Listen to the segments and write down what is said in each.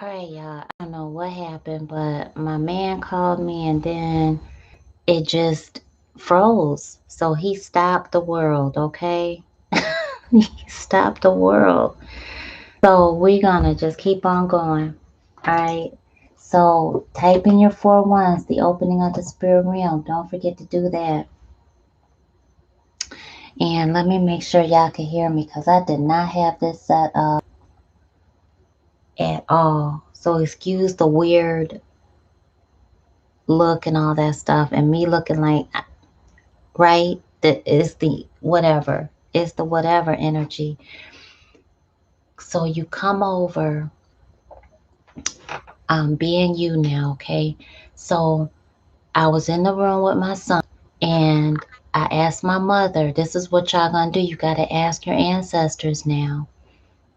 All right, y'all. I don't know what happened, but my man called me and then it just froze. So he stopped the world, okay? He stopped the world. So we're gonna just keep on going. All right. So type in your 4 1s, the opening of the spirit realm. Don't forget to do that. And let me make sure y'all can hear me because I did not have this set up at all. So excuse the weird look and all that stuff and me looking like, right, that is the whatever, it's the whatever energy. So you come over, being you now, okay? So I was in the room with my son and I asked my mother, this is what y'all gonna do. You gotta ask your ancestors now,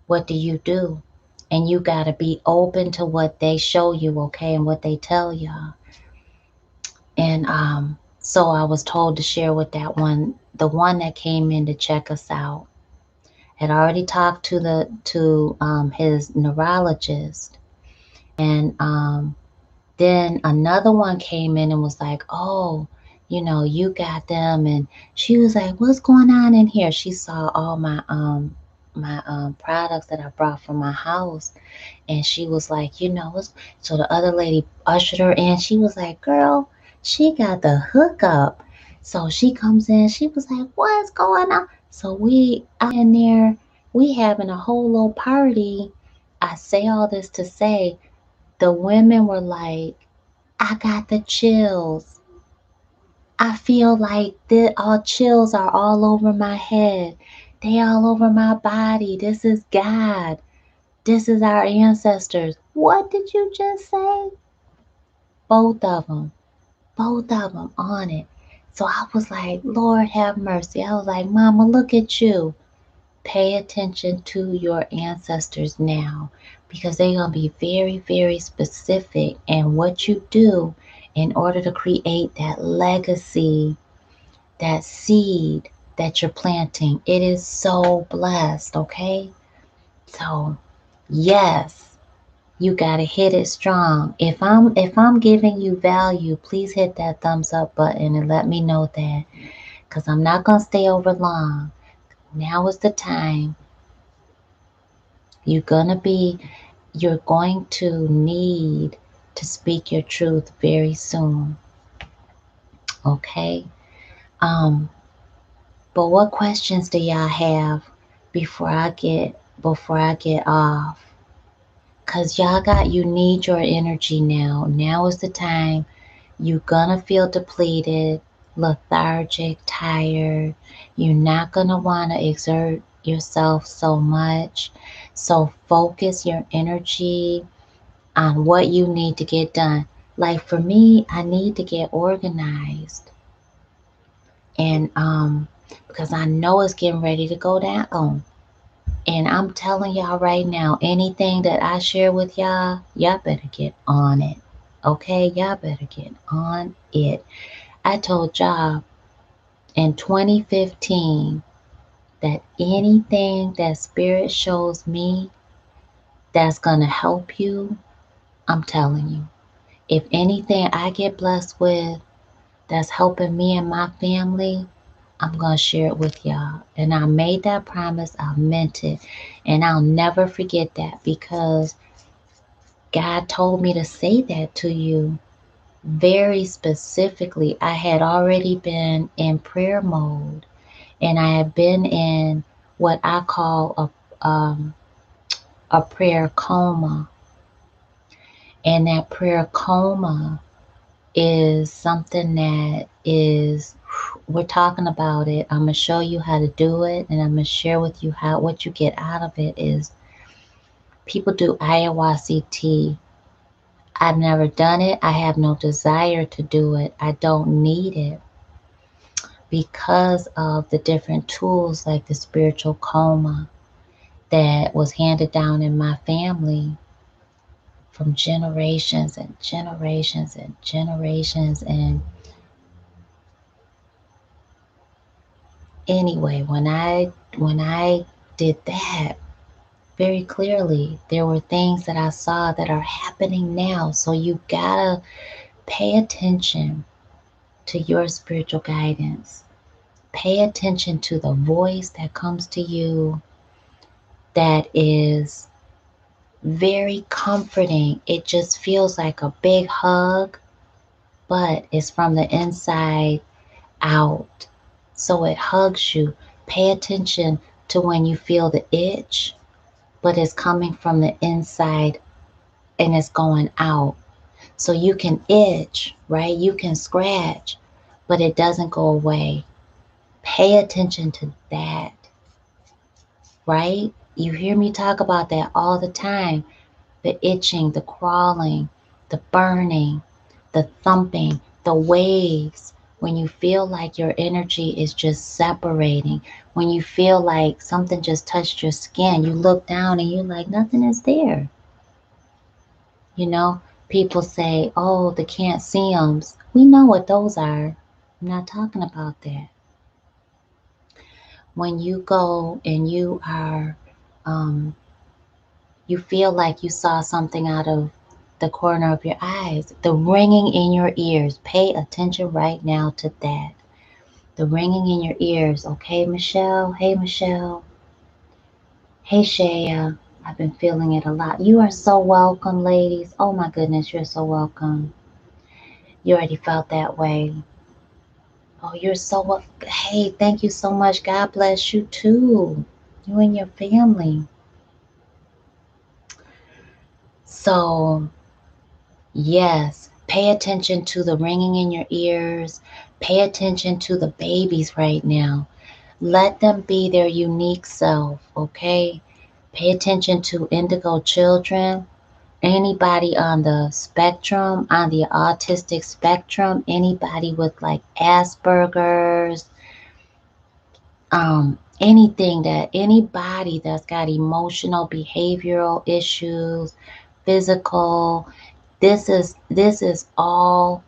what do you do? And you gotta be open to what they show you, okay, and what they tell y'all. And so I was told to share with that one, the one that came in to check us out. Had already talked to his neurologist, and then another one came in and was like, "Oh, you got them." And she was like, "What's going on in here?" She saw all my products that I brought from my house, and she was like, what's... So the other lady ushered her in. She was like, "Girl, she got the hookup." So she comes in. She was like, "What's going on?" So we out in there, we having a whole little party. I say all this to say the women were like, "I got the chills. I feel like the all chills are all over my head. They all over my body. This is God. This is our ancestors." What did you just say? Both of them. Both of them on it. So I was like, Lord have mercy. I was like, Mama, look at you. Pay attention to your ancestors now because they're going to be very, very specific in what you do in order to create that legacy, that seed that you're planting. It is so blessed, okay? So, yes, you got to hit it strong. If I'm giving you value, please hit that thumbs up button and let me know that cuz I'm not going to stay over long. Now is the time. You're going to be you're going to need to speak your truth very soon, okay? Um but what questions do y'all have before I get off? Cuz you need your energy now. Now is the time. You're gonna feel depleted, lethargic, tired. You're not gonna want to exert yourself so much. So focus your energy on what you need to get done. Like for me, I need to get organized. And because I know it's getting ready to go down. And I'm telling y'all right now, anything that I share with y'all better get on it. Okay, y'all better get on it. I told y'all in 2015 that anything that spirit shows me that's going to help you, I'm telling you. If anything I get blessed with that's helping me and my family, I'm going to share it with y'all. And I made that promise, I meant it. And I'll never forget that because God told me to say that to you very specifically. I had already been in prayer mode and I have been in what I call a prayer coma. And that prayer coma is something that is, we're talking about it. I'm gonna show you how to do it, and I'm gonna share with you how what you get out of it is people do ayahuasca tea. I've never done it. I have no desire to do it. I don't need it because of the different tools like the spiritual coma that was handed down in my family from generations and generations and generations. And anyway, when I did that, very clearly. There were things that I saw that are happening now. So you gotta pay attention to your spiritual guidance. Pay attention to the voice that comes to you that is very comforting. It just feels like a big hug, but it's from the inside out. So it hugs you. Pay attention to when you feel the itch, but it's coming from the inside and it's going out. So you can itch, right? You can scratch, but it doesn't go away. Pay attention to that, right? You hear me talk about that all the time. The itching, the crawling, the burning, the thumping, the waves. When you feel like your energy is just separating, when you feel like something just touched your skin, you look down and you're like, nothing is there. You know, people say, oh, the can't see 'ems. We know what those are. I'm not talking about that. When you go and um, you feel like you saw something out of the corner of your eyes, the ringing in your ears. Pay attention right now to that. The ringing in your ears. Okay, Michelle? Hey, Michelle. Hey, Shaya. I've been feeling it a lot. You are so welcome, ladies. Oh my goodness, you're so welcome. You already felt that way. Oh, you're so wel- Hey, thank you so much. God bless you too. You and your family. So, yes, pay attention to the ringing in your ears. Pay attention to the babies right now. Let them be their unique self, okay? Pay attention to indigo children. Anybody on the spectrum, on the autistic spectrum, anybody with like Asperger's, anything that anybody that's got emotional, behavioral issues, physical, this is all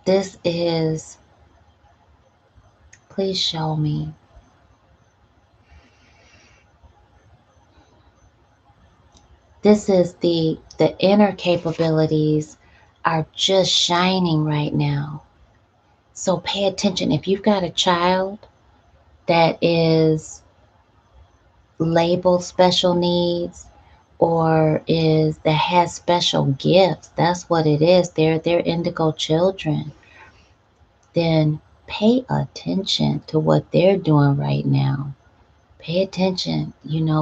this is please show me. This is the inner capabilities are just shining right now. So pay attention. If you've got a child that is labeled special needs or is that has special gifts, that's what it is. They're indigo children. Then pay attention to what they're doing right now. Pay attention,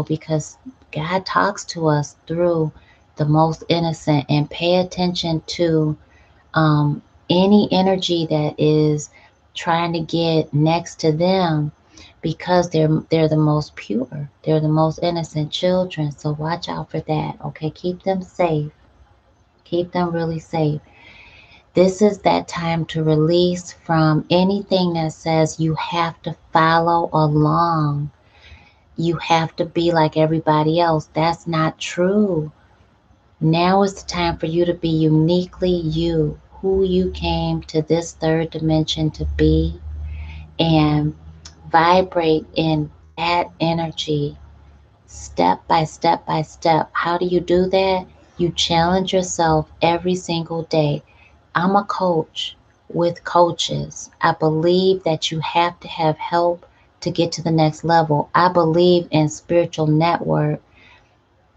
because God talks to us through the most innocent, and pay attention to um, any energy that is trying to get next to them because they're the most pure. They're the most innocent children. So watch out for that. Okay, keep them safe. Keep them really safe. This is that time to release from anything that says you have to follow along. You have to be like everybody else. That's not true. Now is the time for you to be uniquely you, who you came to this third dimension to be, and vibrate in that energy step by step by step. How do you do that? You challenge yourself every single day. I'm a coach with coaches. I believe that you have to have help to get to the next level. I believe in spiritual network,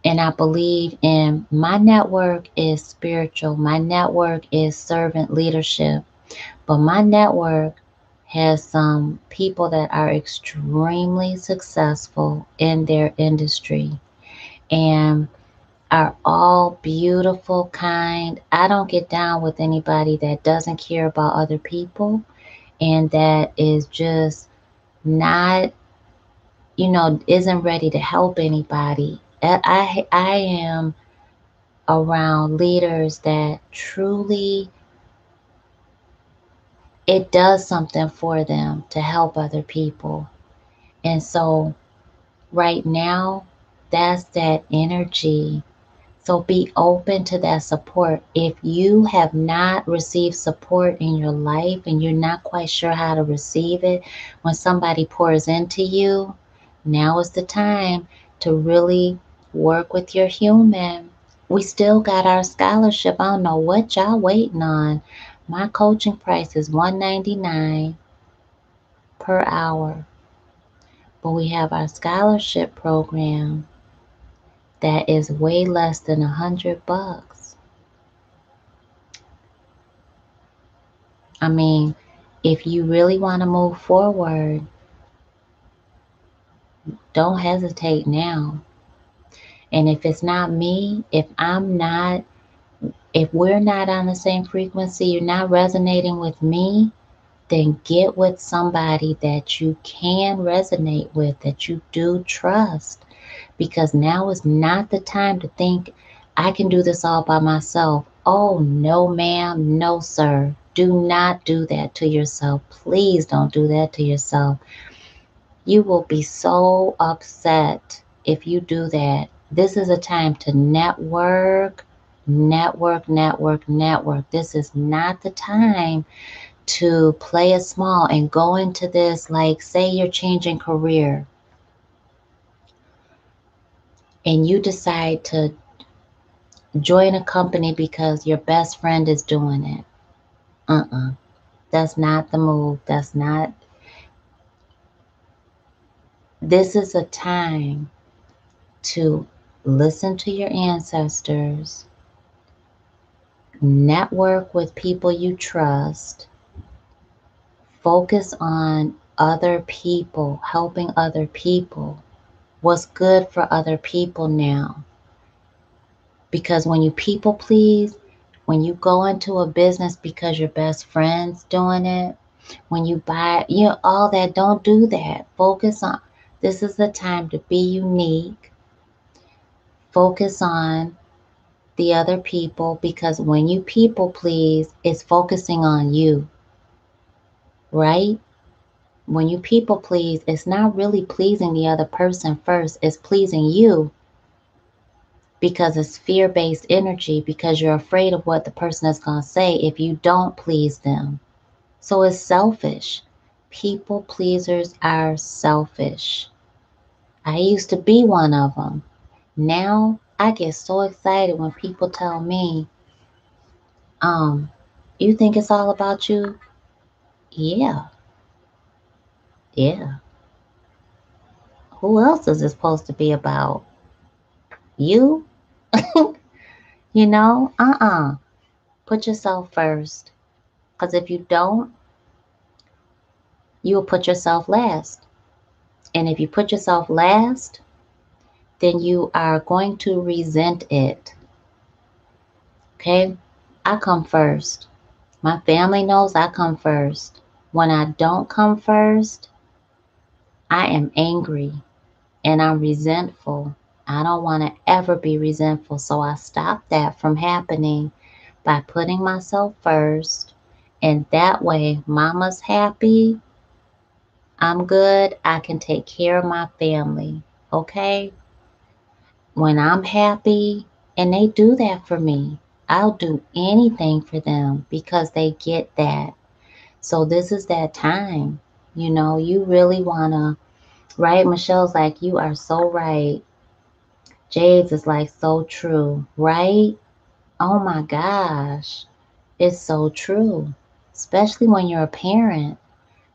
and I believe in my network is spiritual. My network is servant leadership. But my network has some people that are extremely successful in their industry and are all beautiful, kind. I don't get down with anybody that doesn't care about other people and that is just not, isn't ready to help anybody. I am around leaders that truly it does something for them to help other people. And so right now, that's that energy. So be open to that support. If you have not received support in your life and you're not quite sure how to receive it, when somebody pours into you, now is the time to really work with your human. We still got our scholarship. I don't know what y'all waiting on. My coaching price is $199 per hour, but we have our scholarship program that is way less than $100. I mean, if you really want to move forward, don't hesitate now. And if it's not me, if we're not on the same frequency, you're not resonating with me, then get with somebody that you can resonate with, that you do trust. Because now is not the time to think, I can do this all by myself. Oh, no, ma'am. No, sir. Do not do that to yourself. Please don't do that to yourself. You will be so upset if you do that. This is a time to network, network, network, network. This is not the time to play it small and go into this. Like, say you're changing career and you decide to join a company because your best friend is doing it. That's not the move. That's not. This is a time to listen to your ancestors, network with people you trust, focus on other people, helping other people, what's good for other people now. Because when you people please, when you go into a business because your best friend's doing it, when you buy, all that, don't do that. Focus on, this is the time to be unique. Focus on the other people, because when you people please, it's focusing on you, right? When you people please, it's not really pleasing the other person first, it's pleasing you, because it's fear based energy, because you're afraid of what the person is going to say if you don't please them. So it's selfish. People pleasers are selfish. I used to be one of them. Now I get so excited when people tell me, um, you think it's all about you? Yeah, yeah. Who else is it supposed to be about? You? Put yourself first. Because if you don't, you will put yourself last. And if you put yourself last, then you are going to resent it. Okay? I come first. My family knows I come first. When I don't come first, I am angry and I'm resentful. I don't want to ever be resentful. So I stop that from happening by putting myself first. And that way, mama's happy, I'm good, I can take care of my family. Okay? When I'm happy, and they do that for me, I'll do anything for them because they get that. So this is that time. You really want to, right? Michelle's like, you are so right. Jade's is like, so true, right? Oh my gosh. It's so true. Especially when you're a parent.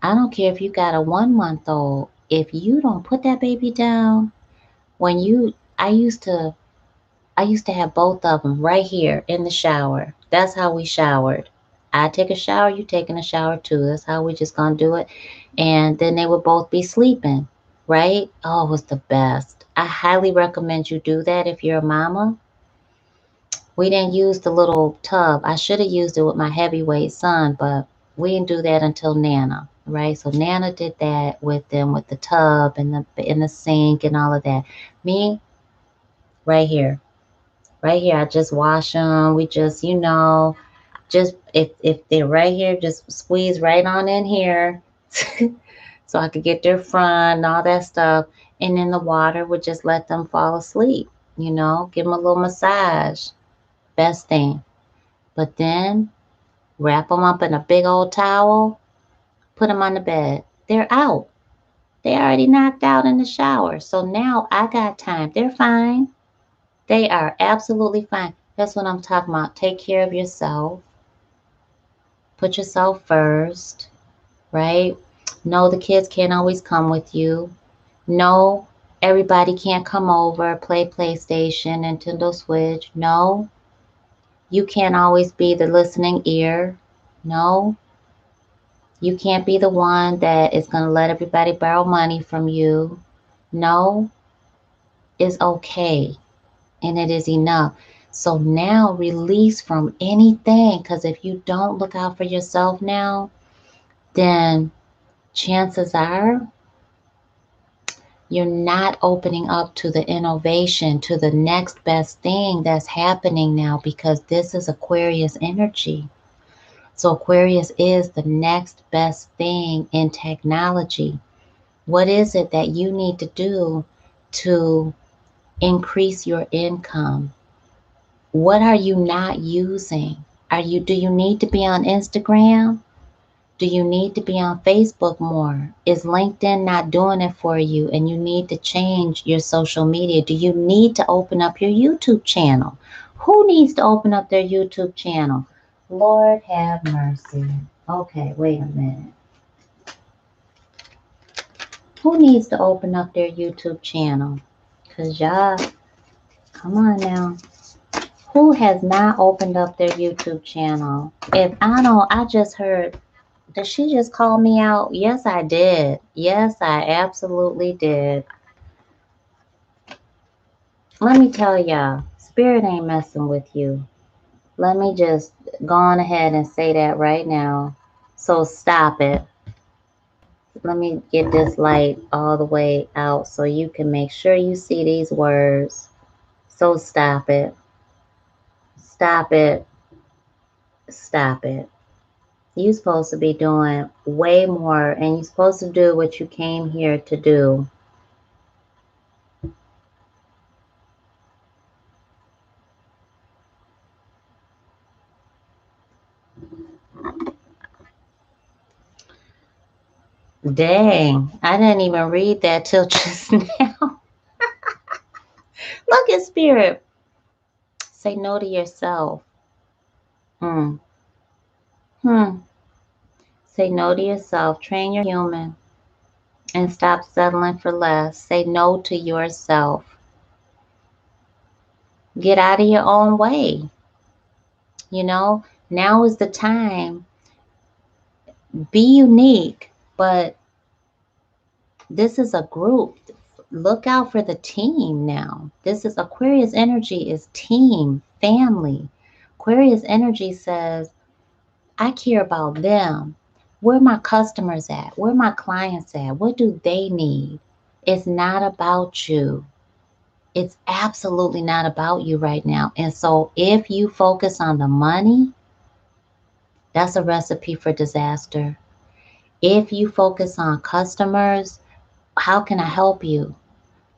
I don't care if you got a 1 month old. If you don't put that baby down, when you, I used to have both of them right here in the shower. That's how we showered. I take a shower, you taking a shower too. That's how we just gonna do it. And then they would both be sleeping, right? Oh, it was the best. I highly recommend you do that if you're a mama. We didn't use the little tub. I should have used it with my heavyweight son, but we didn't do that until Nana, right? So Nana did that with them, with the tub and the sink and all of that. Me, right here. Right here, I just wash them. We just, just if they're right here, just squeeze right on in here, so I could get their front and all that stuff. And then the water would just let them fall asleep. You know, give them a little massage. Best thing. But then wrap them up in a big old towel, put them on the bed. They're out. They already knocked out in the shower. So now I got time. They're fine. They are absolutely fine. That's what I'm talking about. Take care of yourself. Put yourself first, right? No, the kids can't always come with you. No, everybody can't come over, play PlayStation, Nintendo Switch. No, you can't always be the listening ear. No, you can't be the one that is going to let everybody borrow money from you. No, it's okay. And it is enough. So now release from anything, because if you don't look out for yourself now, then chances are you're not opening up to the innovation, to the next best thing that's happening now, because this is Aquarius energy. So Aquarius is the next best thing in technology. What is it that you need to do to increase your income? What are you not using? Do you need to be on Instagram? Do you need to be on Facebook more? Is LinkedIn not doing it for you and you need to change your social media? Do you need to open up your YouTube channel? Who needs to open up their YouTube channel? Lord have mercy. Okay, wait a minute. Who needs to open up their YouTube channel? Because y'all, come on now. Who has not opened up their YouTube channel? If I don't, I just heard, did she just call me out? Yes, I did. Yes, I absolutely did. Let me tell y'all, Spirit ain't messing with you. Let me just go on ahead and say that right now. So stop it. Let me get this light all the way out so you can make sure you see these words. So stop it. Stop it. Stop it. You're supposed to be doing way more, and you're supposed to do what you came here to do. Dang, I didn't even read that till just now. Look at Spirit. Say no to yourself. Hmm. Hmm. Say no to yourself. Train your human and stop settling for less. Say no to yourself. Get out of your own way. You know, now is the time. Be unique, but this is a group. Look out for the team now. This is Aquarius energy is team, family. Aquarius energy says, I care about them. Where my customers at? Where my clients at? What do they need? It's not about you. It's absolutely not about you right now. And so if you focus on the money, that's a recipe for disaster. If you focus on customers, how can I help you?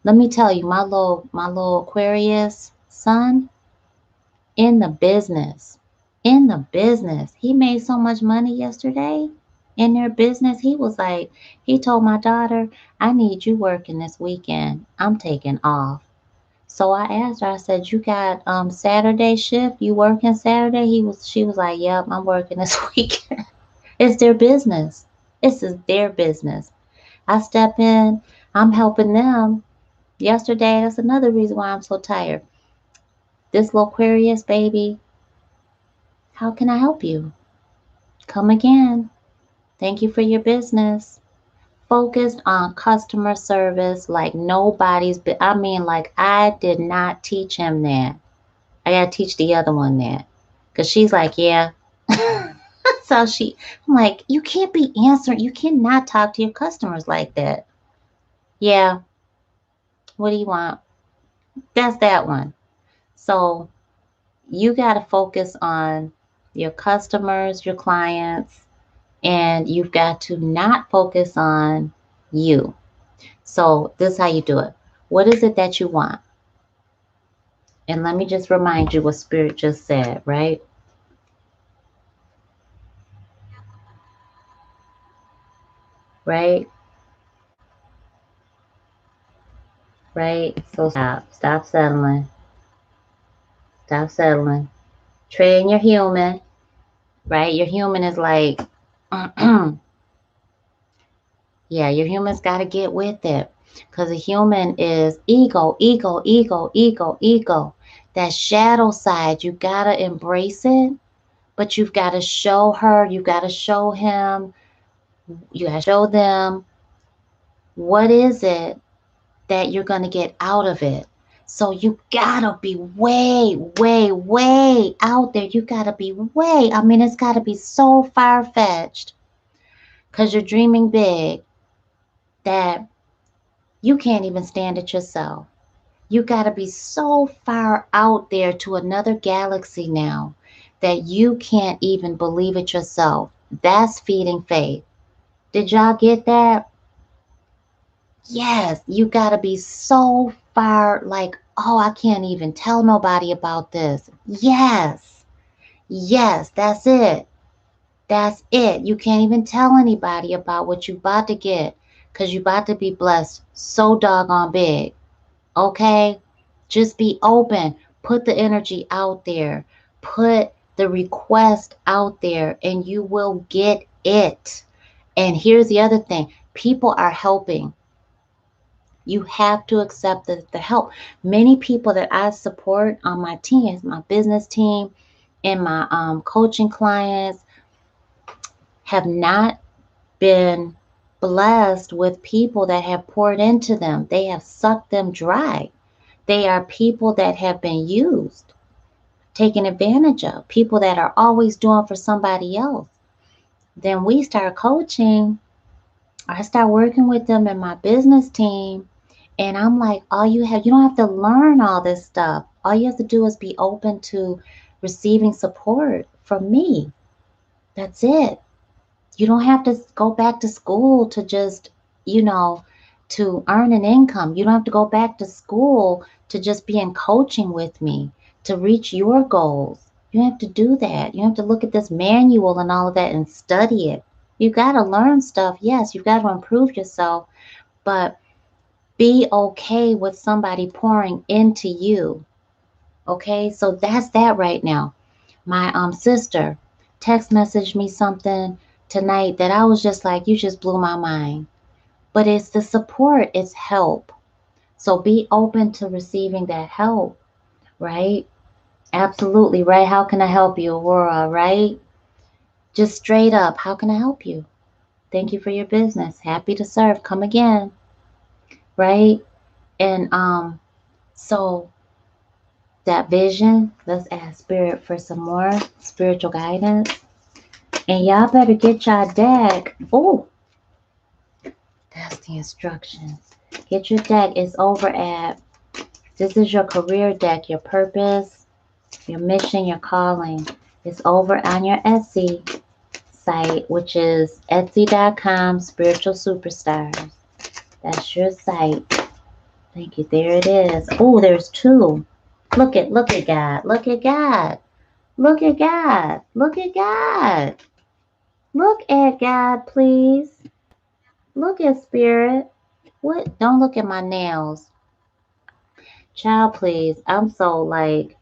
Let me tell you, my little Aquarius son in the business, in the business. He made so much money yesterday in their business. He was like, he told my daughter, I need you working this weekend. I'm taking off. So I asked her, I said, you got Saturday shift? You working Saturday? She was like, yep, I'm working this weekend. It's their business. This is their business. I step in, I'm helping them. Yesterday, that's another reason why I'm so tired. This little Aquarius baby, how can I help you? Come again. Thank you for your business. Focused on customer service like nobody's been. I mean, like I did not teach him that. I gotta teach the other one that. Cause she's like, yeah. So I'm like, you can't be answering. You cannot talk to your customers like that. Yeah. What do you want? That's that one. So you got to focus on your customers, your clients, and you've got to not focus on you. So this is how you do it. What is it that you want? And let me just remind you what Spirit just said, right? Right? Right? So stop. Stop settling. Stop settling. Train your human, right? Your human is like, yeah, your human's got to get with it. Because a human is ego, ego, ego, ego, ego. That shadow side, you got to embrace it, but you've got to show her, you got to show him, you got to show them what is it that you're going to get out of it. So you gotta be way, way, way out there. You gotta be way, I mean, it's gotta be so far fetched because you're dreaming big that you can't even stand it yourself. You gotta be so far out there to another galaxy now that you can't even believe it yourself. That's feeding faith. Did y'all get that? Yes, you got to be so far like, oh, I can't even tell nobody about this. Yes, yes, that's it. That's it. You can't even tell anybody about what you about to get because you about to be blessed so doggone big. Okay? Just be open. Put the energy out there. Put the request out there and you will get it. And here's the other thing people are helping. You have to accept the help. Many people that I support on my team, my business team, and my coaching clients have not been blessed with people that have poured into them. They have sucked them dry. They are people that have been used, taken advantage of, people that are always doing for somebody else. Then we start coaching. I start working with them in my business team. And I'm like, you don't have to learn all this stuff. All you have to do is be open to receiving support from me. That's it. You don't have to go back to school to just, you know, to earn an income. You don't have to go back to school to just be in coaching with me to reach your goals. You have to do that. You have to look at this manual and all of that and study it. You got to learn stuff. Yes, you got to improve yourself, but be okay with somebody pouring into you. Okay, so that's that right now. My sister text messaged me something tonight that I was just like, you just blew my mind. But it's the support, it's help. So be open to receiving that help, right? Absolutely, right? How can I help you, Aurora, right? Just straight up, how can I help you? Thank you for your business. Happy to serve. Come again, right? And so that vision, let's ask Spirit for some more spiritual guidance. And y'all better get y'all deck. Oh, that's the instructions. Get your deck. It's over at, this is your career deck, your purpose, your mission, your calling. It's over on your Etsy site, which is etsy.com spiritual superstars. That's your site. Thank you. There it is. Oh, there's two. Look at God. Look at God. Look at God. Look at God. Look at God, please. Look at Spirit. What? Don't look at my nails. Child, please. I'm so like,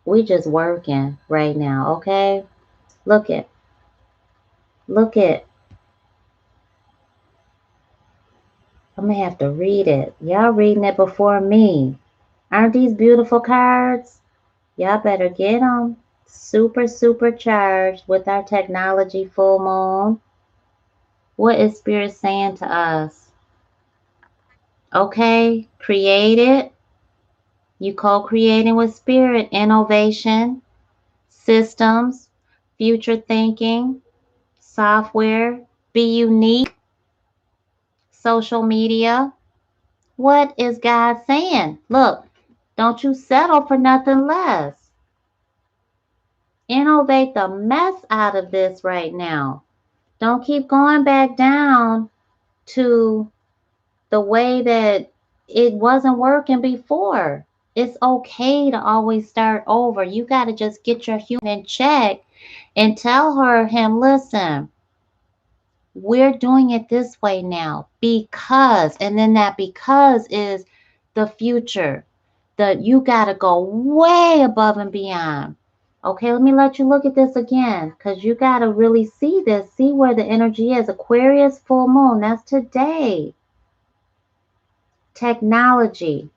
we just working right now, okay? Look at, look at. I'm gonna have to read it. Y'all reading it before me. Aren't these beautiful cards? Y'all better get them. Super, super charged with our technology full moon. What is Spirit saying to us? Okay, create it. You co-creating with Spirit. Innovation, systems, future thinking, software, be unique, social media. What is God saying? Look, don't you settle for nothing less. Innovate the mess out of this right now. Don't keep going back down to the way that it wasn't working before. It's okay to always start over. You got to just get your human in check and tell him, listen, we're doing it this way now because, and then that because is the future. That you got to go way above and beyond. Okay, let me let you look at this again because you got to really see this, see where the energy is. Aquarius full moon, that's today. Technology.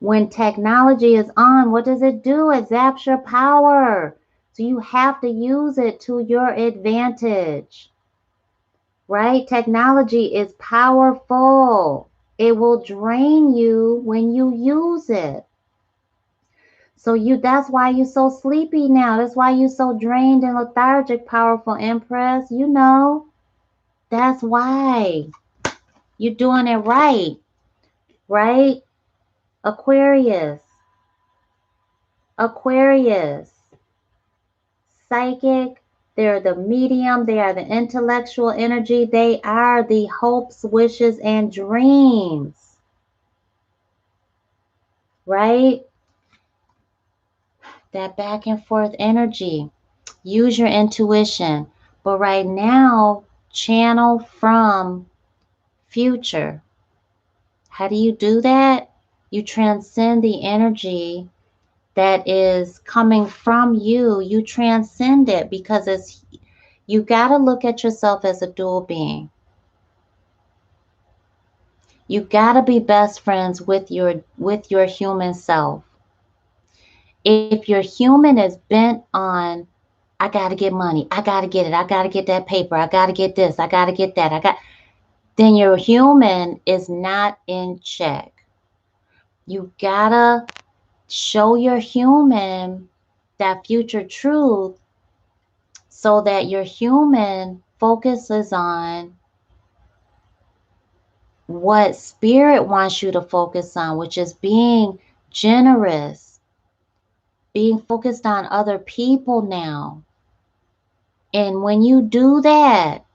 When technology is on, what does it do? It zaps your power. So you have to use it to your advantage, right? Technology is powerful. It will drain you when you use it. So that's why you're so sleepy now. That's why you're so drained and lethargic, powerful Empress. You know, that's why. You're doing it right, right? Aquarius. Aquarius. Psychic. They're the medium. They are the intellectual energy. They are the hopes, wishes, and dreams, right? That back and forth energy. Use your intuition. But right now, channel from future. How do you do that? You transcend the energy that is coming from you. You transcend it because you got to look at yourself as a dual being. You got to be best friends with your human self. If your human is bent on, I got to get money, I got to get it, I got to get that paper, I got to get this, I got to get that, then your human is not in check. You gotta show your human that future truth so that your human focuses on what spirit wants you to focus on, which is being generous, being focused on other people now. And when you do that,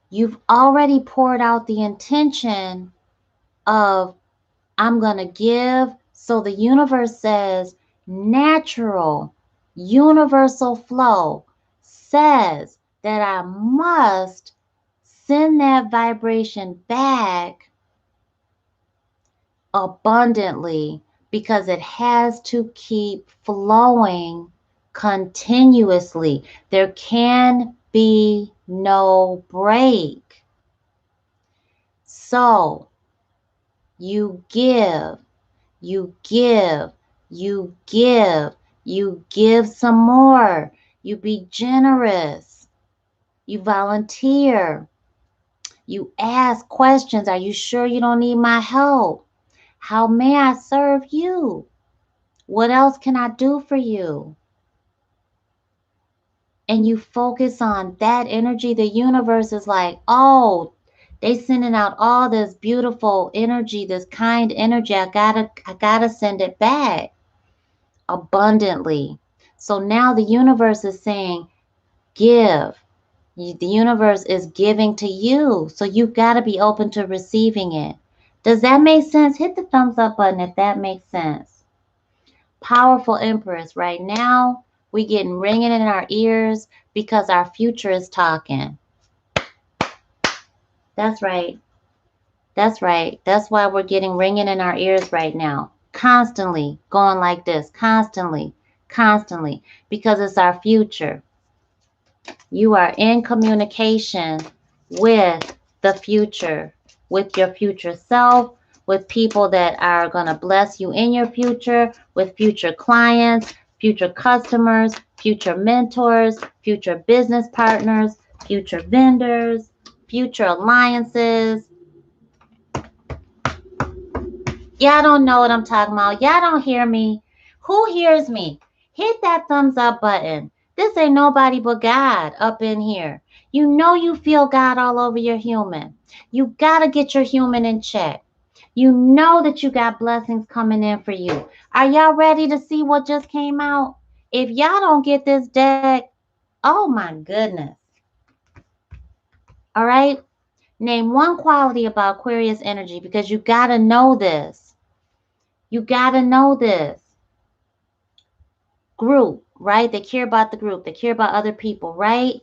you've already poured out the intention of, I'm going to give. So the universe says, natural, universal flow says that I must send that vibration back abundantly because it has to keep flowing continuously. There can be no break. So you give, you give, you give, you give some more. You be generous. You volunteer. You ask questions. Are you sure you don't need my help? How may I serve you? What else can I do for you? And you focus on that energy. The universe is like, oh, they sending out all this beautiful energy, this kind energy. I gotta send it back abundantly. So now the universe is saying, give. The universe is giving to you. So you've got to be open to receiving it. Does that make sense? Hit the thumbs up button if that makes sense. Powerful Empress. Right now, we getting ringing in our ears because our future is talking. That's right. That's right. That's why we're getting ringing in our ears right now. Constantly going like this. Constantly. Constantly. Because it's our future. You are in communication with the future, with your future self, with people that are going to bless you in your future, with future clients, future customers, future mentors, future business partners, future vendors, future alliances. Y'all don't know what I'm talking about. Y'all don't hear me. Who hears me? Hit that thumbs up button. This ain't nobody but God up in here. You know you feel God all over your human. You got to get your human in check. You know that you got blessings coming in for you. Are y'all ready to see what just came out? If y'all don't get this deck, oh my goodness. All right. Name one quality about Aquarius energy, because you got to know this. You got to know this. Group, right? They care about the group. They care about other people, right?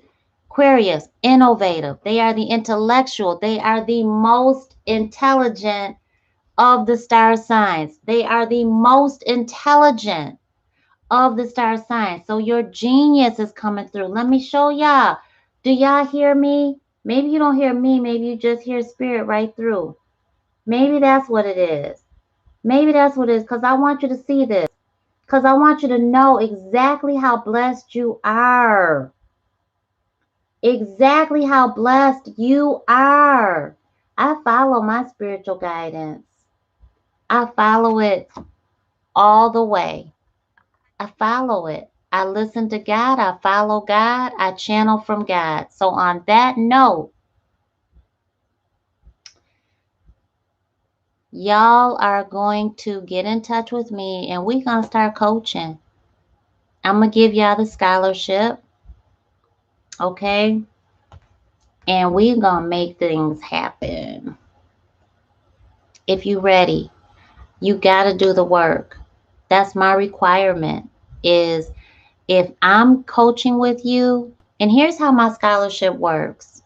Aquarius, innovative. They are the intellectual. They are the most intelligent of the star signs. They are the most intelligent of the star signs. So your genius is coming through. Let me show y'all. Do y'all hear me? Maybe you don't hear me. Maybe you just hear spirit right through. Maybe that's what it is. Maybe that's what it is, because I want you to see this. Because I want you to know exactly how blessed you are. Exactly how blessed you are. I follow my spiritual guidance. I follow it all the way. I follow it. I listen to God. I follow God. I channel from God. So on that note, y'all are going to get in touch with me and we're going to start coaching. I'm going to give y'all the scholarship. Okay? And we're going to make things happen. If you're ready, you got to do the work. That's my requirement, is if I'm coaching with you, and here's how my scholarship works.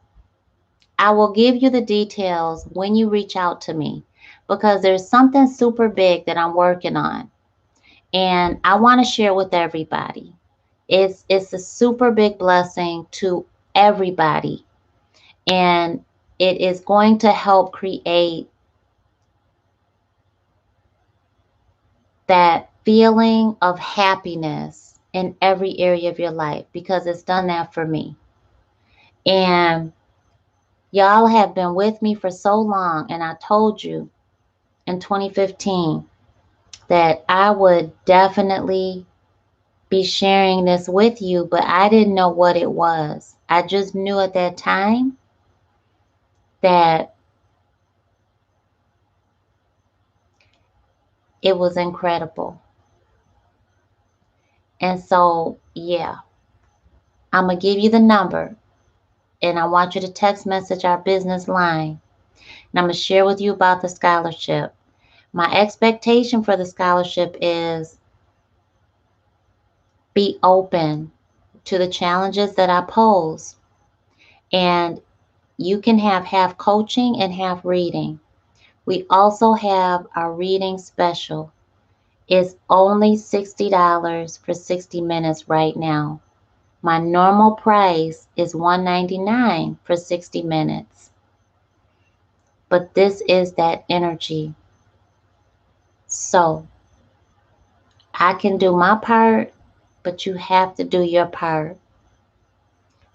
I will give you the details when you reach out to me, because there's something super big that I'm working on and I want to share with everybody. It's a super big blessing to everybody, and it is going to help create that feeling of happiness in every area of your life, because it's done that for me. And y'all have been with me for so long, and I told you in 2015 that I would definitely be sharing this with you, but I didn't know what it was. I just knew at that time that it was incredible. And so, yeah, I'm going to give you the number, and I want you to text message our business line. And I'm going to share with you about the scholarship. My expectation for the scholarship is be open to the challenges that I pose. And you can have half coaching and half reading. We also have our reading special. It's only $60 for 60 minutes right now. My normal price is $199 for 60 minutes. But this is that energy. So I can do my part, but you have to do your part.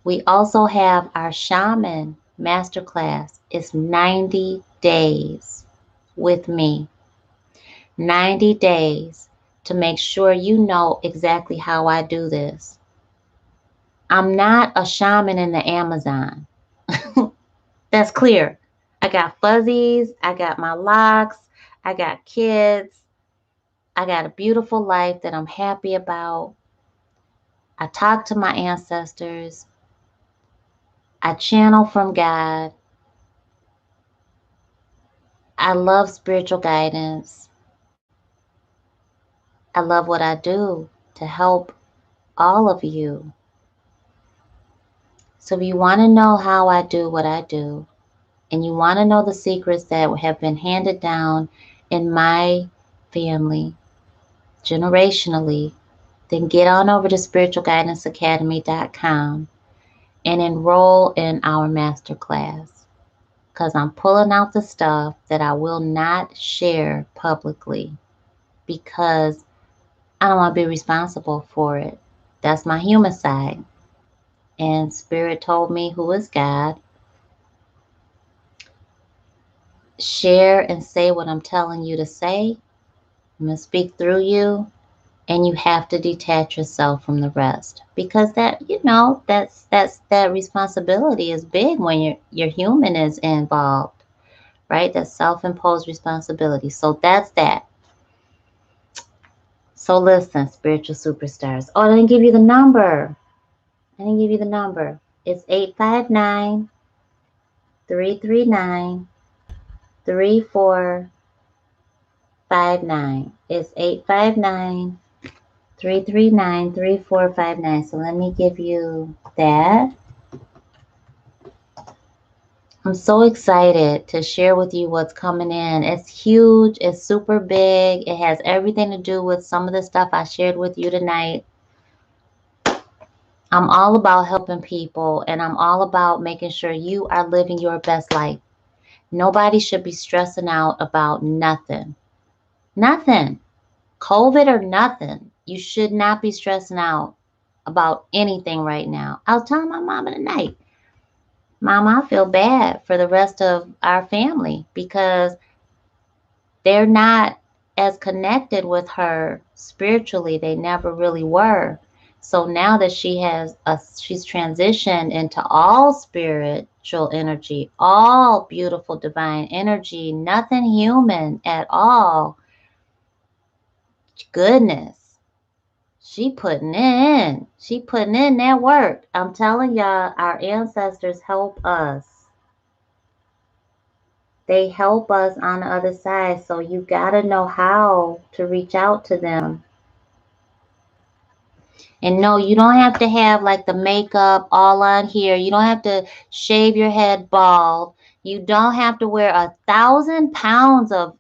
We also have our shaman masterclass. It's 90 days with me. 90 days to make sure you know exactly how I do this. I'm not a shaman in the Amazon. That's clear. I got fuzzies. I got my locks. I got kids. I got a beautiful life that I'm happy about. I talk to my ancestors. I channel from God. I love spiritual guidance. I love what I do to help all of you. So if you want to know how I do what I do, and you want to know the secrets that have been handed down in my family generationally, then get on over to spiritualguidanceacademy.com and enroll in our masterclass, because I'm pulling out the stuff that I will not share publicly, because I don't want to be responsible for it. That's my human side. And Spirit told me, who is God, share and say what I'm telling you to say. I'm going to speak through you, and you have to detach yourself from the rest, because that, that responsibility is big when your human is involved, right? That's self-imposed responsibility. So that's that. So listen, spiritual superstars. Oh, I didn't give you the number. It's 859 339 3459. It's 859 339 3459. So let me give you that. I'm so excited to share with you what's coming in. It's huge. It's super big. It has everything to do with some of the stuff I shared with you tonight. I'm all about helping people, and I'm all about making sure you are living your best life. Nobody should be stressing out about nothing. Nothing. COVID or nothing. You should not be stressing out about anything right now. I was telling my mama tonight, Mama, I feel bad for the rest of our family because they're not as connected with her spiritually. They never really were. So now that she's transitioned into all spiritual energy, all beautiful divine energy, nothing human at all. Goodness, she putting in. She putting in that work. I'm telling y'all, our ancestors help us. They help us on the other side. So you gotta know how to reach out to them. And no, you don't have to have like the makeup all on here. You don't have to shave your head bald. You don't have to wear 1,000 pounds of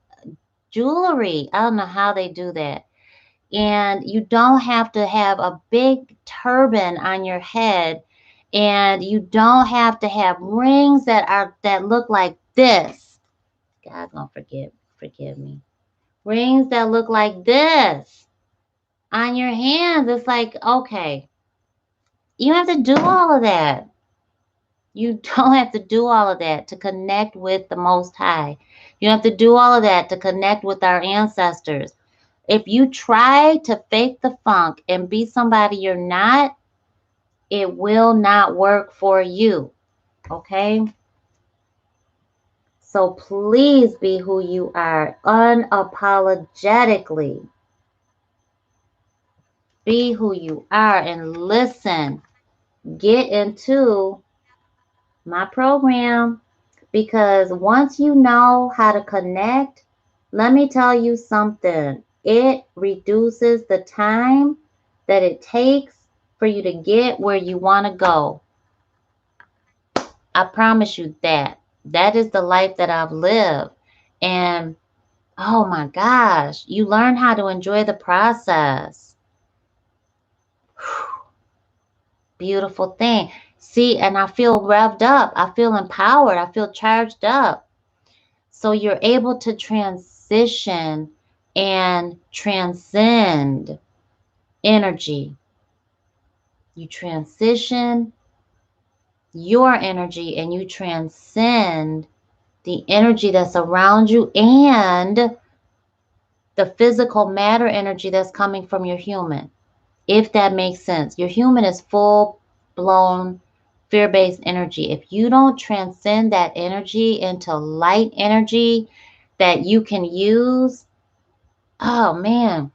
jewelry. I don't know how they do that. And you don't have to have a big turban on your head. And you don't have to have rings that look like this. God's gonna forgive me. Rings that look like this on your hands. It's like, okay, you have to do all of that. You don't have to do all of that to connect with the Most High. You have to do all of that to connect with our ancestors. If you try to fake the funk and be somebody you're not, it will not work for you. Okay? So please be who you are unapologetically. Be who you are and listen. Get into my program, because once you know how to connect, let me tell you something. It reduces the time that it takes for you to get where you want to go. I promise you that. That is the life that I've lived. And oh my gosh, you learn how to enjoy the process. Beautiful thing. See, and I feel revved up. I feel empowered. I feel charged up. So you're able to transition and transcend energy. You transition your energy and you transcend the energy that's around you and the physical matter energy that's coming from your human. If that makes sense. Your human is full blown fear-based energy. If you don't transcend that energy into light energy that you can use, oh man,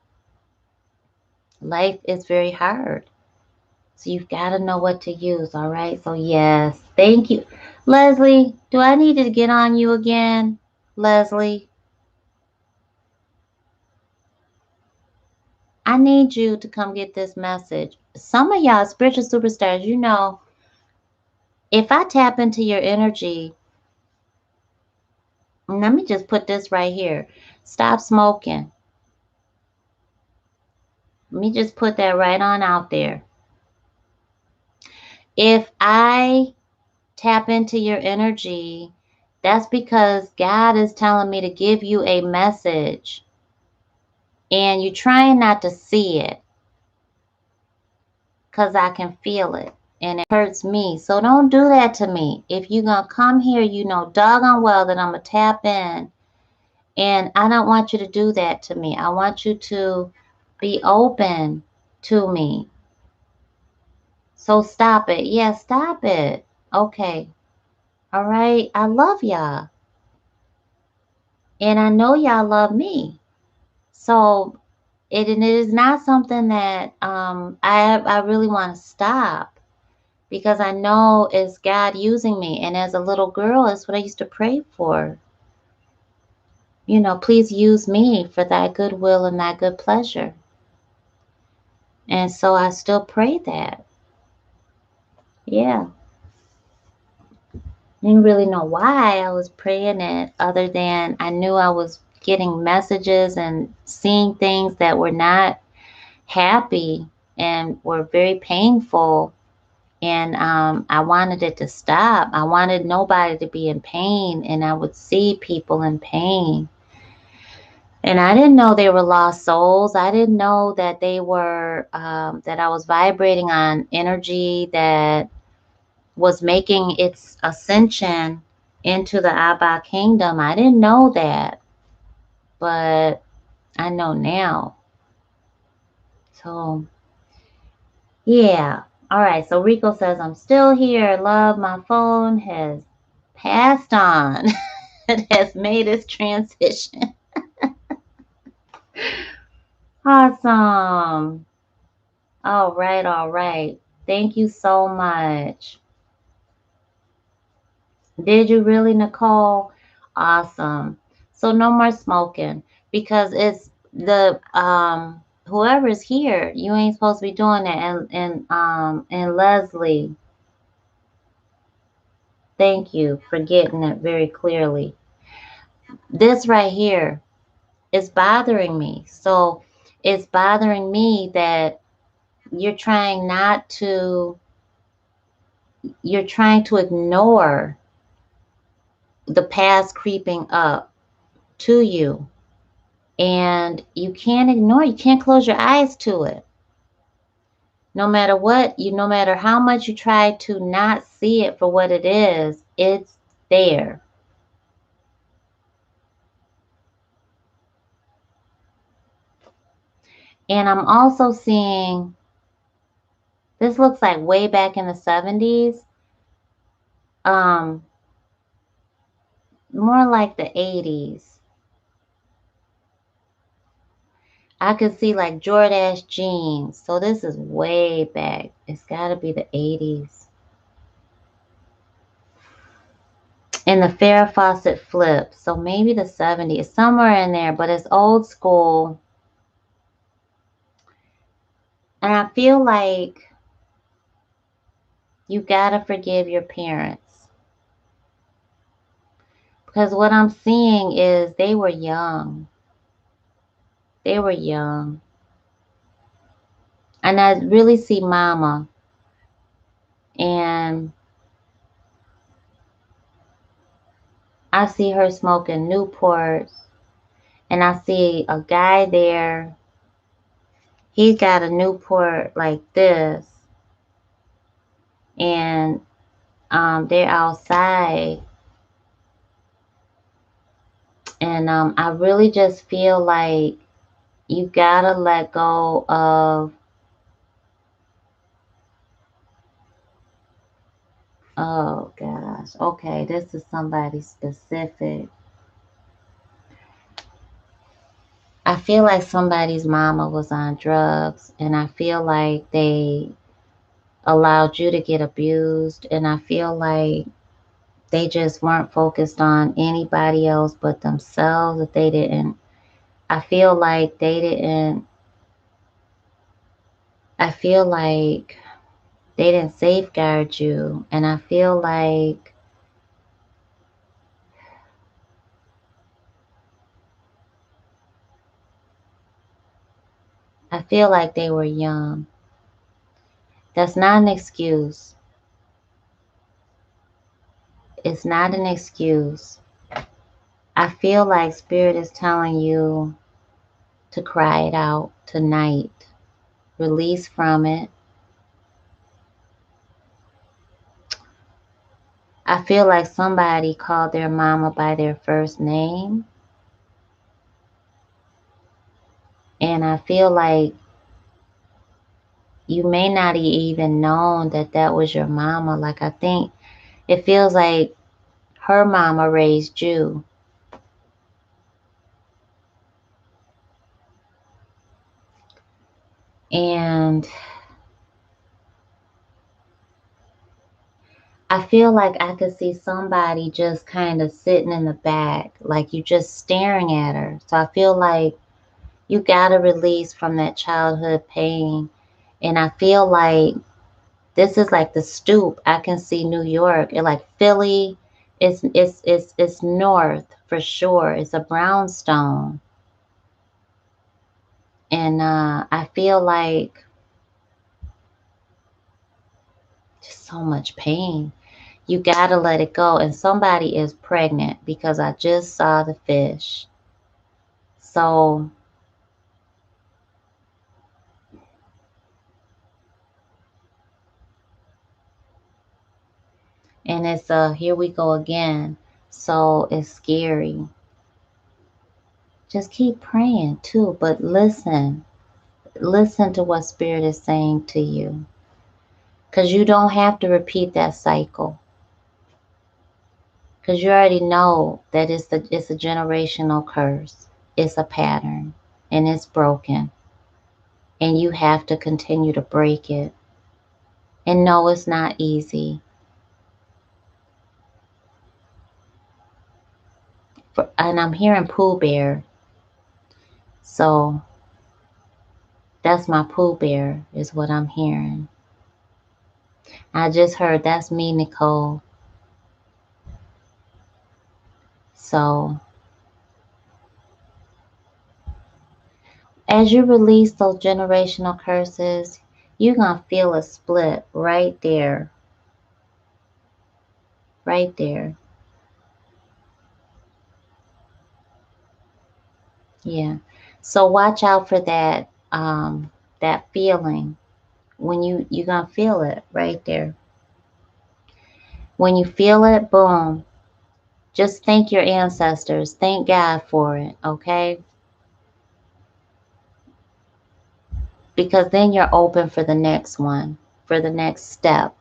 life is very hard. So you've got to know what to use, all right? So yes, thank you. Leslie, do I need to get on you again? Leslie, I need you to come get this message. Some of y'all spiritual superstars, you know, if I tap into your energy, let me just put this right here. Stop smoking. Let me just put that right on out there. If I tap into your energy, that's because God is telling me to give you a message. And you're trying not to see it because I can feel it. And it hurts me. So don't do that to me. If you're going to come here, you know doggone well that I'm going to tap in. And I don't want you to do that to me. I want you to be open to me. So stop it. Yeah, stop it. Okay. All right. I love y'all. And I know y'all love me. So it is not something that I really want to stop. because I know it's God using me. And as a little girl, it's what I used to pray for. You know, please use me for thy good will and thy good pleasure. And so I still pray that. Yeah. Didn't really know why I was praying it, other than I knew I was getting messages and seeing things that were not happy and were very painful. And I wanted it to stop. I wanted nobody to be in pain, and I would see people in pain. And I didn't know they were lost souls. I didn't know that they were, that I was vibrating on energy that was making its ascension into the Abba kingdom. I didn't know that, but I know now. So, yeah. All right. So Rico says, I'm still here. Love, my phone has passed on. It has made its transition. Awesome. All right. All right. Thank you so much. Did you really, Nicole? Awesome. So no more smoking, because it's the whoever's here, you ain't supposed to be doing that. And Leslie, thank you for getting it very clearly. This right here is bothering me. So it's bothering me that you're trying not to you're trying to ignore the past creeping up to you. And you can't ignore, you can't close your eyes to it. No matter what, no matter how much you try to not see it for what it is, it's there. And I'm also seeing, this looks like way back in the 70s, um, more like the 80s. I could see like Jordache jeans. So this is way back. It's got to be the 80s. And the Farrah Fawcett flip. So maybe the 70s, somewhere in there, but it's old school. And I feel like you gotta forgive your parents. Because what I'm seeing is they were young. They were young. And I really see mama. And I see her smoking Newports. And I see a guy there. He's got a Newport like this. And they're outside. And I really just feel like you gotta let go of, oh gosh, okay, this is somebody specific. I feel like somebody's mama was on drugs, and I feel like they allowed you to get abused, and I feel like they just weren't focused on anybody else but themselves. That they didn't, I feel like they didn't, I feel like they didn't safeguard you, and I feel like they were young. That's not an excuse. It's not an excuse. I feel like Spirit is telling you to cry it out tonight. Release from it. I feel like somebody called their mama by their first name. And I feel like you may not even known that that was your mama. Like, I think it feels like her mama raised you. And I feel like I could see somebody just kind of sitting in the back, like you just staring at her. So I feel like you got to release from that childhood pain. And I feel like this is like the stoop. I can see New York and like Philly. It's north for sure. It's a brownstone. And I feel like just so much pain. You gotta let it go. And somebody is pregnant because I just saw the fish. So, and it's here we go again. So it's scary. Just keep praying too, but listen to what Spirit is saying to you, because you don't have to repeat that cycle, because you already know that it's a generational curse. It's a pattern and it's broken, and you have to continue to break it. And no, it's not easy. And I'm hearing Pooh Bear, so that's my Pooh Bear is what I'm hearing. I just heard that's me, Nicole. So as you release those generational curses, you're going to feel a split right there. Right there. Yeah. So watch out for that feeling when you're going to feel it right there. When you feel it, boom, just thank your ancestors. Thank God for it, okay? Because then you're open for the next one, for the next step.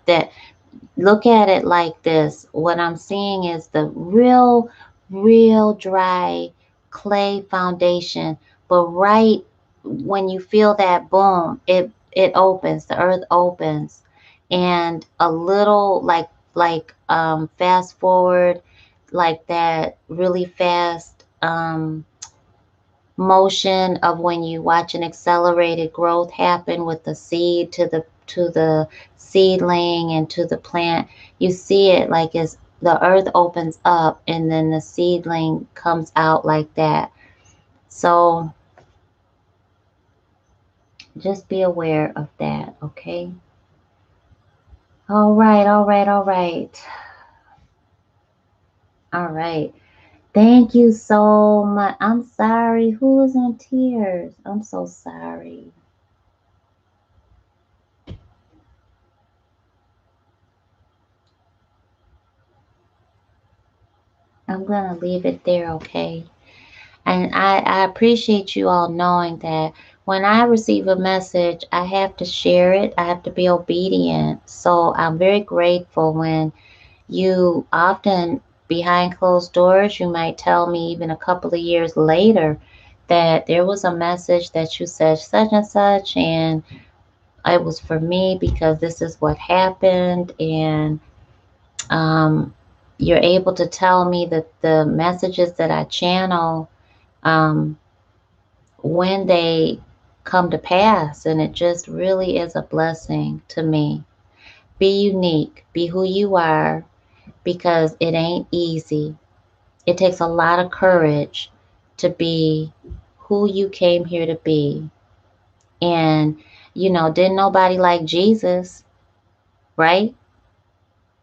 That look at it like this. What I'm seeing is the real dry clay foundation. But right when you feel that boom, it opens, the earth opens. And a little fast forward, like that really fast motion of when you watch an accelerated growth happen with the seed to the seedling and to the plant. You see it like as the earth opens up and then the seedling comes out like that. So just be aware of that, okay? All right, all right, all right. All right. Thank you so much. I'm sorry. Who is in tears? I'm so sorry. I'm going to leave it there, okay? And I appreciate you all knowing that when I receive a message, I have to share it. I have to be obedient. So I'm very grateful when you often behind closed doors, you might tell me even a couple of years later that there was a message that you said such and such, and it was for me because this is what happened. And um, you're able to tell me that the messages that I channel, um, when they come to pass, and it just really is a blessing to me. Be unique, be who you are, because it ain't easy. It takes a lot of courage to be who you came here to be. And didn't nobody like Jesus, right?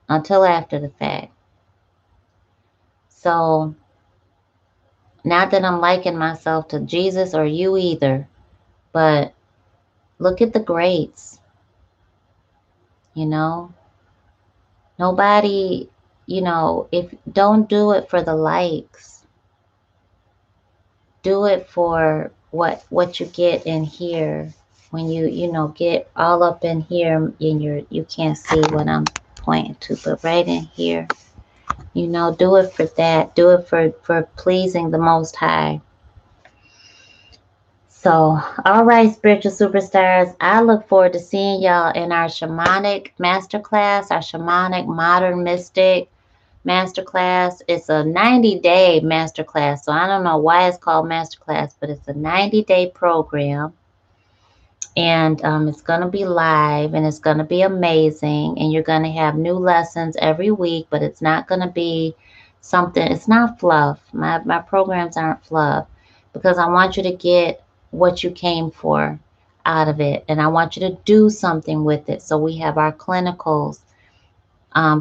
Until after the fact. So not that I'm liking myself to Jesus or you either, but look at the greats. you know Nobody, if don't do it for the likes, do it for what you get in here. When get all up in here, and you can't see what I'm pointing to, but right in here, do it for that. Do it for pleasing the Most High. So, all right, spiritual superstars, I look forward to seeing y'all in our shamanic masterclass, our shamanic modern mystic masterclass. It's a 90-day masterclass. So, I don't know why it's called masterclass, but it's a 90-day program. And it's going to be live and it's going to be amazing. And you're going to have new lessons every week, but it's not going to be something, it's not fluff. My programs aren't fluff because I want you to get what you came for out of it. And I want you to do something with it. So we have our clinicals,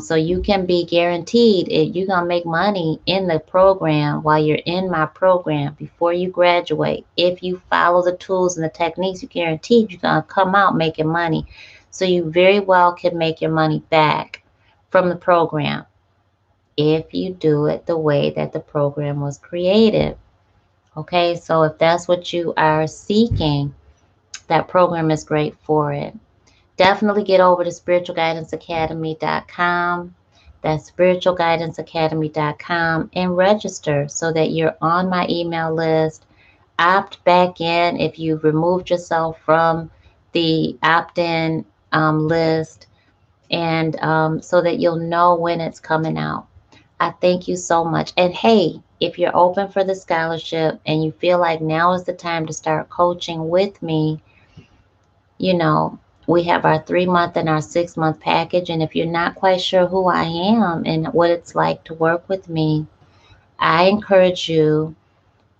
so you can be guaranteed you're going to make money in the program while you're in my program before you graduate. If you follow the tools and the techniques, you guaranteed you're going to come out making money. So you very well can make your money back from the program if you do it the way that the program was created. Okay, so if that's what you are seeking, that program is great for it. Definitely get over to spiritualguidanceacademy.com. That's spiritualguidanceacademy.com and register so that you're on my email list. Opt back in if you've removed yourself from the opt in list, and so that you'll know when it's coming out. I thank you so much. And hey, if you're open for the scholarship and you feel like now is the time to start coaching with me, you know, we have our 3 month and our 6 month package. And if you're not quite sure who I am and what it's like to work with me, I encourage you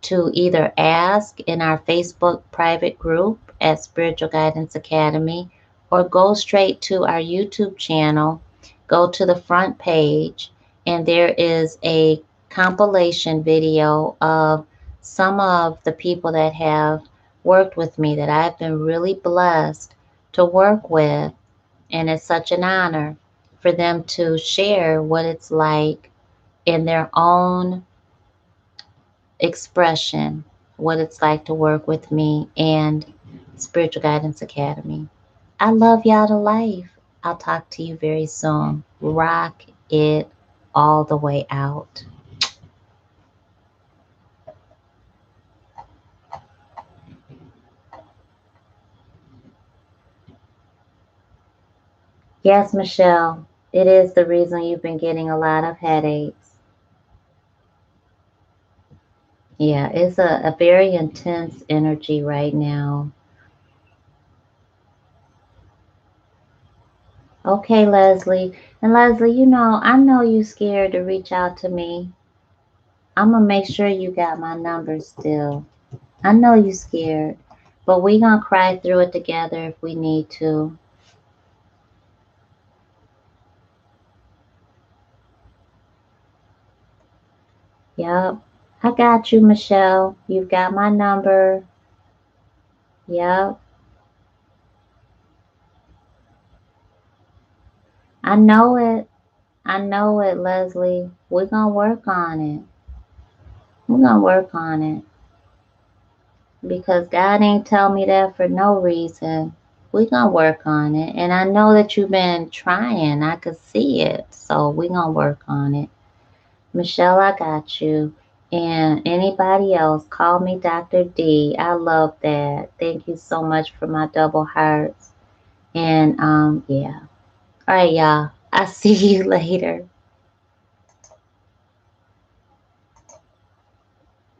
to either ask in our Facebook private group at Spiritual Guidance Academy or go straight to our YouTube channel, go to the front page, and there is a compilation video of some of the people that have worked with me that I've been really blessed to work with. And it's such an honor for them to share what it's like in their own expression, what it's like to work with me and Spiritual Guidance Academy. I love y'all to life. I'll talk to you very soon. Rock it all the way out. Yes, Michelle, it is the reason you've been getting a lot of headaches. Yeah, it's a very intense energy right now. Okay, Leslie. And Leslie, I know you scared to reach out to me. I'm gonna make sure you got my number still. I know you scared, but we gonna cry through it together if we need to. Yep. I got you, Michelle. You've got my number. Yep. I know it. I know it, Leslie. We're gonna work on it. We're gonna work on it. Because God ain't tell me that for no reason. We're gonna work on it. And I know that you've been trying. I could see it. So we're gonna work on it. Michelle, I got you. And anybody else, call me Dr. D. I love that. Thank you so much for my double hearts. And yeah. All right, y'all. I'll see you later.